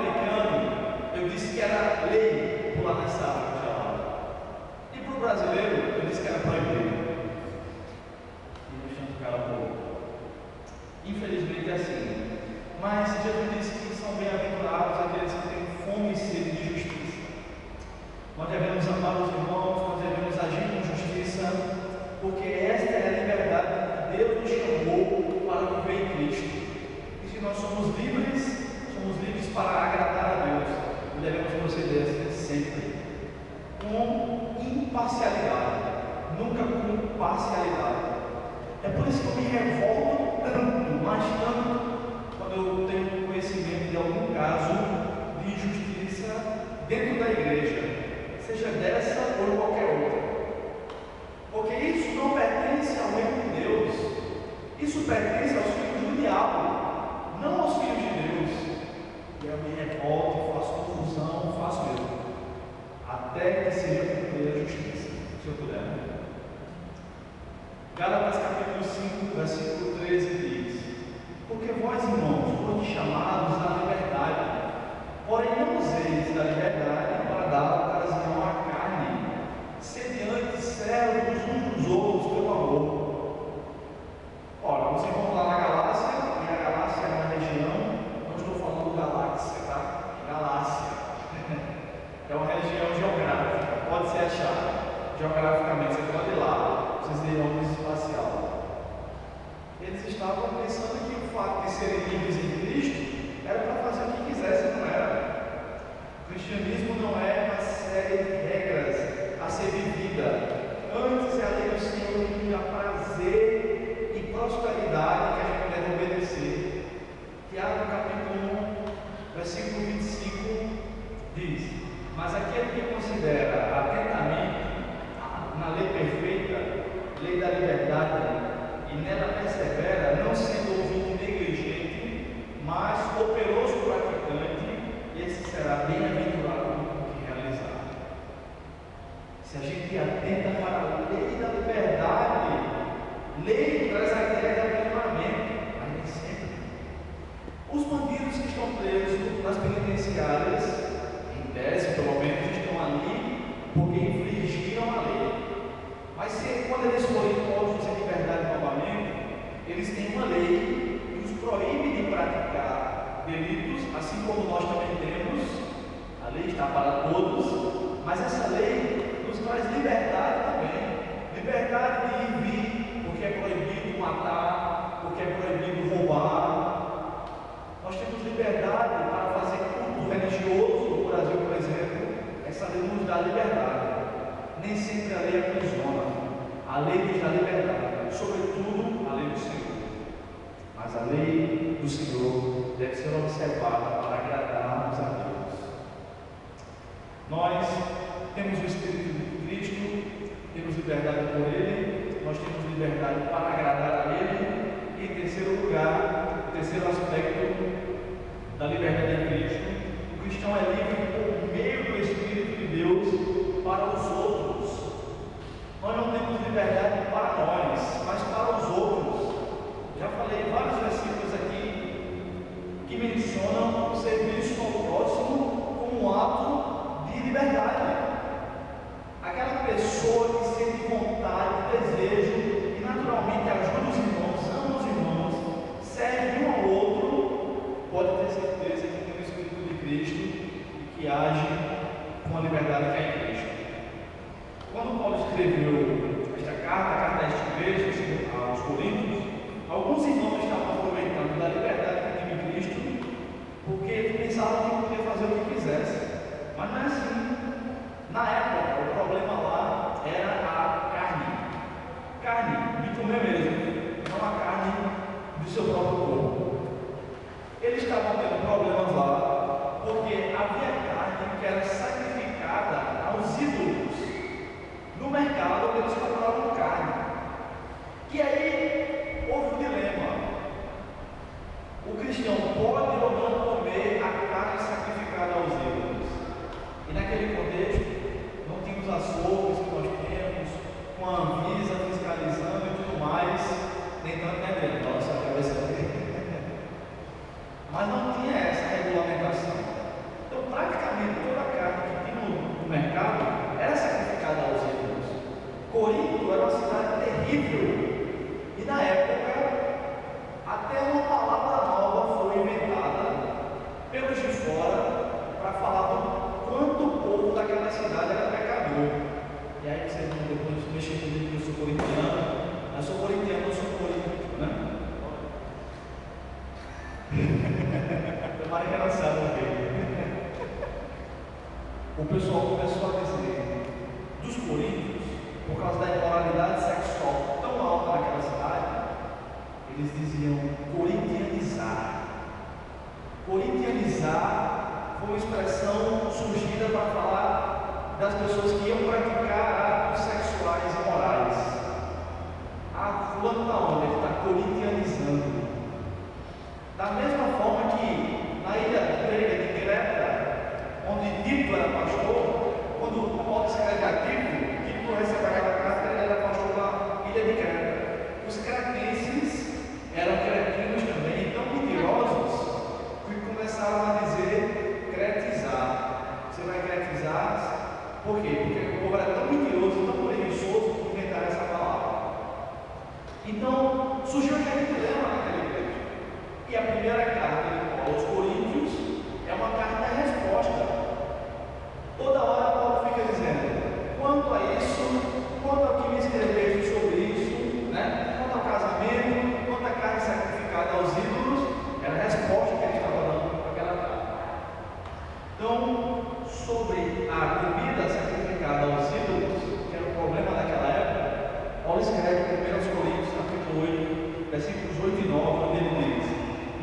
americano, eu disse que era lei pular nessa água gelada. E para o brasileiro, eu disse que era proibido. E deixando o cara pouco. Infelizmente é assim. Mas Jesus disse que são bem-aventurados aqueles que têm fome e sede de justiça. Nós devemos amar os irmãos, nós devemos agir com justiça, porque esta é a liberdade que Deus nos chamou para viver em Cristo. E se nós somos livres para agradar a Deus, e devemos proceder assim sempre, com imparcialidade, nunca com parcialidade. É por isso que eu me revolto tanto, mas tanto, quando eu tenho conhecimento de algum caso de injustiça dentro da igreja, seja dessa ou qualquer outra, porque isso não pertence ao reino de Deus, isso pertence aos filhos do diabo, não aos filhos de Deus. E eu me revolto, faço confusão, faço mesmo, até que seja cumprida a justiça, se eu puder. Gálatas capítulo 5, versículo 13 diz: porque vós, irmãos, foste chamados à liberdade, porém não useis da liberdade para dar ocasião à carne, sede antes servos uns dos outros pelo amor. Ora, vocês vão lá na Galácia, e a Galácia é uma região, não estou falando galáxia, tá? Galácia é uma região geográfica, pode ser achada geograficamente, você pode ir lá, vocês irão no espacial. Eles estavam pensando que o fato de serem livres em Cristo era para fazer o que quisessem, não era. O cristianismo não é uma série de regras a ser vivida. Antes é a lei do Senhor que dá prazer e prosperidade que a gente deve obedecer. Tiago capítulo 1, versículo 25 diz: mas aquele que considera atentamente na lei perfeita, lei da liberdade, e nela persevera, não sendo ouvinte negligente, mas operoso praticante, esse será bem-aventurado no que realizar. Se a gente atenta para a lei da liberdade, lei traz a ideia de aprisionamento, mas nem sempre. Os bandidos que estão presos nas penitenciárias, em tese pelo menos, estão ali porque infringiram a lei. Mas quando eles forem postos em liberdade novamente, eles têm uma lei que os proíbe de praticar delitos, assim como nós também temos. A lei está para todos, mas essa lei nos traz liberdade também. Liberdade de ir e vir, porque é proibido matar, porque é proibido roubar. Nós temos liberdade para fazer culto religioso no Brasil, por exemplo. Essa lei nos dá liberdade. Nem sempre a lei aprisiona, a lei nos dá liberdade, sobretudo a lei do Senhor. Mas a lei do Senhor deve ser observada para agradarmos a Deus. Nós temos o Espírito de Cristo, temos liberdade por Ele, nós temos liberdade para agradar a Ele. E em terceiro lugar, o terceiro aspecto da liberdade em Cristo, o cristão é livre por meio do Espírito de Deus para os outros. Nós não temos liberdade para nós, mas para os outros. Já falei vários versículos aqui que mencionam o serviço ao próximo como um ato de liberdade. Aquela pessoa que sente vontade, desejo e naturalmente ajuda os irmãos, ama os irmãos, serve um ao outro, pode ter certeza que tem o Espírito de Cristo e que age com a liberdade que é em Cristo. Quando Paulo escreveu esta carta, a carta a esta igreja, aos Coríntios, alguns irmãos estavam aproveitando da liberdade que tinha em Cristo, porque pensavam que podia fazer o que quisesse. Mas não é assim. Na época, o problema lá era a carne. Carne de comer mesmo, não a carne do seu próprio corpo. Eles estavam tendo problemas lá, porque havia carne que era sacrificada aos ídolos. No mercado eles compravam carne. E aí houve um dilema. O cristão pode ou não comer a carne sacrificada aos ídolos? E naquele contexto não tinha os açougues que nós temos, com a Anvisa fiscalizando e tudo mais, nem tanto nem dentro, nossa cabeça dele. Mas não tinha essa regulamentação. Então, praticamente toda a carne que tinha no mercado era sacrificada aos ídolos. Corinto era uma cidade terrível. E na época, até uma palavra nova foi inventada pelos de fora para falar do quanto o povo daquela cidade era pecador. E aí você depois mexer comigo que eu sou corintiano. Eu sou corintiano, eu sou corintiano, né? Tomara que ela saiba ver. O pessoal começou a dizer dos coríntios, por causa da imoralidade sexual tão alta naquela cidade, eles diziam corintianizar. Corintianizar foi uma expressão surgida para falar das pessoas que iam praticar atos sexuais imorais. Ah, fulano está onde? Ele está corintianizando. Da mesma forma que na ilha grega de Creta, onde Tito era pastor, quando Paulo escreve a Tito recebeu aquela carta, ele era pastor na ilha de Creta. Os cretenses eram cretinos também, tão mentirosos, que começaram a dizer cretizar. Você vai cretizar? Por quê? Porque o povo era tão mentiroso, tão preguiçoso, que inventaram essa palavra. Então, surgiu aquele dilema naquele texto. E a primeira carta de Paulo aos Coríntios é uma carta da resposta. Toda hora Paulo fica dizendo, quanto a isso, quanto ao que me escreveste sobre isso, né? Quanto ao casamento, quanto à carne sacrificada aos ídolos, era a resposta que ele estava dando para aquela carta. Então, sobre a comida sacrificada aos ídolos, que era o problema daquela época, Paulo escreve em 1 Coríntios, capítulo 8, versículos 8 e 9, onde ele diz,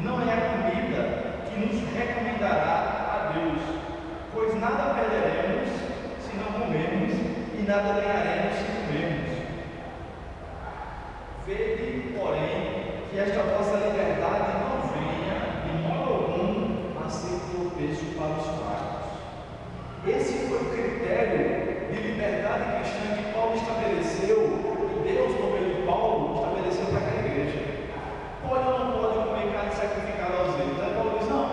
não é a comida que nos recomendará a Deus, pois nada perderemos se não comermos, e nada ganharemos se comermos. Vede, porém, que esta vossa liberdade não venha, de modo algum, a ser tropeço para os fracos. Esse foi o critério de liberdade cristã que Paulo estabeleceu, e Deus, por meio de Paulo, estabeleceu para aquela igreja. Pode ou não pode comer carne sacrificada aos ídolos? Aí Paulo diz, não,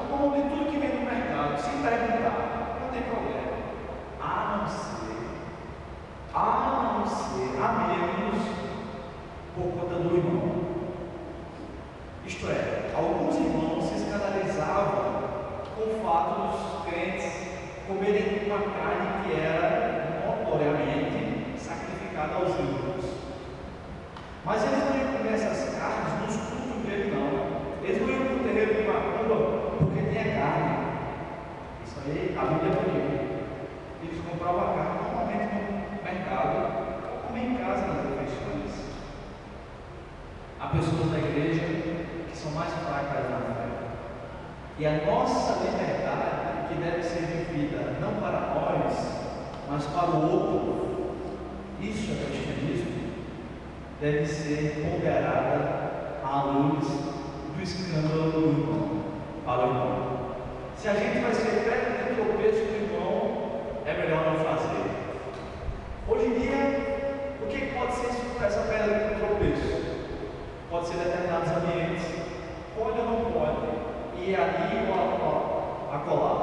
como de tudo que vem no mercado, se perguntar, não tem problema. A menos por conta do irmão. Isto é, alguns irmãos se escandalizavam com o fato dos crentes comerem uma carne que era notoriamente sacrificada aos ídolos. Mas eles não iam comer essas carnes nos cultos dele, não. Eles não iam para o terreiro de macumba porque tinha carne. Isso aí, a Bíblia proíbe. Eles compravam a carne normalmente no mercado ou comer em casa nas refeições. Há pessoas da igreja que são mais fracas na fé. E a nossa liberdade, que deve ser vivida não para nós, mas para o outro, isso é cristianismo, deve ser ponderada à luz do escândalo do irmão para o irmão. Se a gente vai ser pedra de tropeço do irmão, é melhor não fazer. Hoje em dia, o que pode ser essa pedra de tropeço? Pode ser determinados ambientes, pode ou não pode, e ali ou acolá.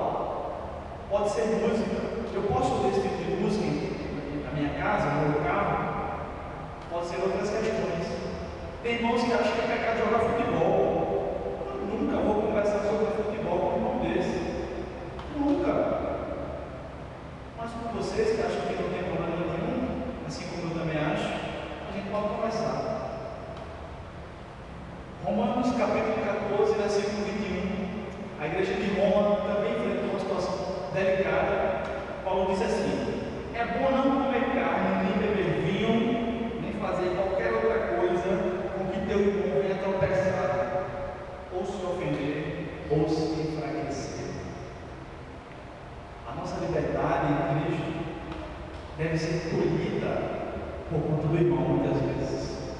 Pode ser música. Eu posso ouvir esse tipo de música na minha casa, no meu carro? Pode ser outras questões. Tem irmãos que acham que é pecado jogar futebol. Eu nunca vou conversar sobre futebol com um irmão desse. Nunca. Mas com vocês que acham que não tem problema nenhum, assim como eu também acho, a gente pode conversar. Romanos capítulo 14, versículo 21. A igreja de Roma também enfrentou uma situação delicada. Paulo disse assim: é bom não comer carne, nem beber vinho, nem fazer qualquer outra coisa com que teu irmão venha tropeçar, ou se ofender, ou se enfraquecer. A nossa liberdade em Cristo deve ser tolhida por conta do irmão, muitas vezes,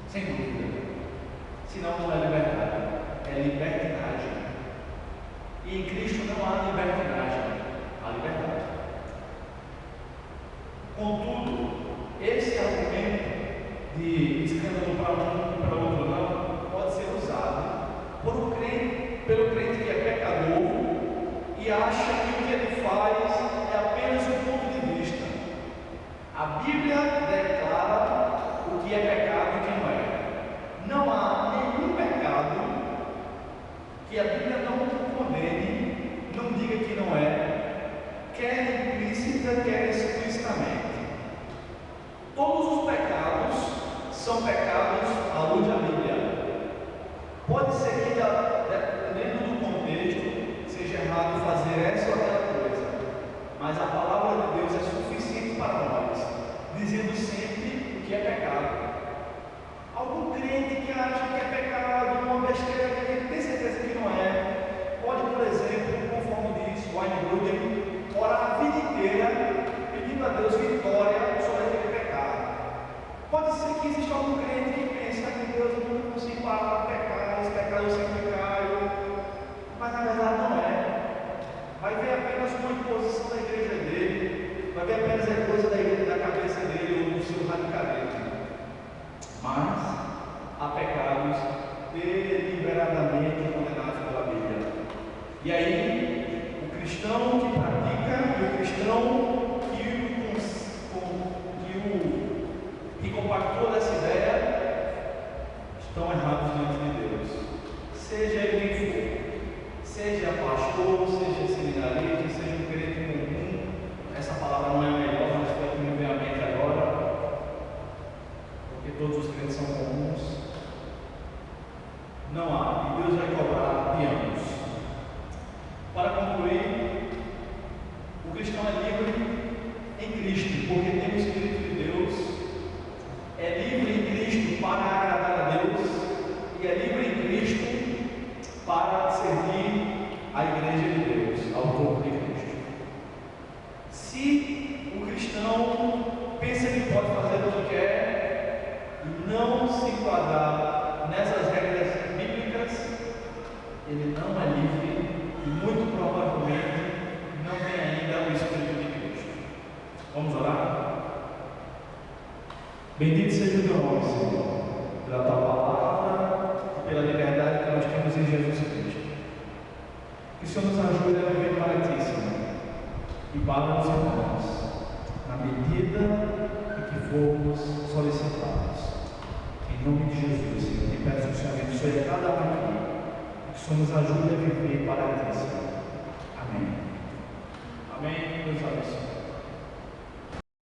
sem dúvida. Senão não é liberdade, é libertinagem. E em Cristo não há libertinagem, há liberdade. Contudo, esse argumento de escândalo para um e para o outro não pode ser usado pelo crente que é pecador e que acha que o que ele faz é apenas um ponto de vista. A Bíblia declara o que é pecado e o que não é. Não há nenhum pecado que a Bíblia não condene, não diga que não é, quer implícita, quer explicitamente. Todos os pecados são pecados à luz da Bíblia. Pode ser que, dentro do contexto, seja errado fazer essa ou aquela coisa, mas a palavra de Deus é suficiente para nós, dizendo sempre o que é pecado. Algum crente que acha que é pecado, uma besteira que ele tem certeza que não é, pode, por exemplo, conforme diz Wayne Grudem, orar a vida inteira pedindo a Deus vitória sobre aquele pecado. Pode ser que exista algum crente que pense que Deus, eu não consigo parar de pecar, esse pecado eu sempre caio, mas na verdade não é. Vai ver apenas uma imposição da igreja dele, vai ver apenas a coisa da cabeça dele ou do seu radicalismo. Mas há pecados deliberadamente condenados pela Bíblia. E aí, o cristão que pratica e o cristão que compactua dessa ideia estão errados diante de Deus. Seja ele quem for, seja pastor, seja seminarista, seja um crente comum. Essa palavra não é a melhor, mas foi a que me veio à mente agora, porque todos os crentes são comuns. Não há, e Deus vai cobrar de ambos. Para concluir, o cristão é livre em Cristo, porque tem o Espírito de Deus, é livre em Cristo para agradar a Deus, e é livre em Cristo para servir a igreja de Deus, ao corpo de Cristo. Se o cristão pensa que pode fazer o que quer e não se enquadrar nessas regras bíblicas, ele não é livre e muito provavelmente não tem ainda o Espírito de Cristo. Vamos orar? Bendito seja o teu nome, Senhor, pela tua palavra e pela liberdade que nós temos em Jesus Cristo. Que o Senhor nos ajude a viver para ti, Senhor, e para os irmãos, na medida em que formos solicitados. Em nome de Jesus, Senhor, te peço que o Senhor abençoe a cada um aqui, e que o Senhor nos ajude a viver para ti, Senhor. Amém. Amém. Deus abençoe.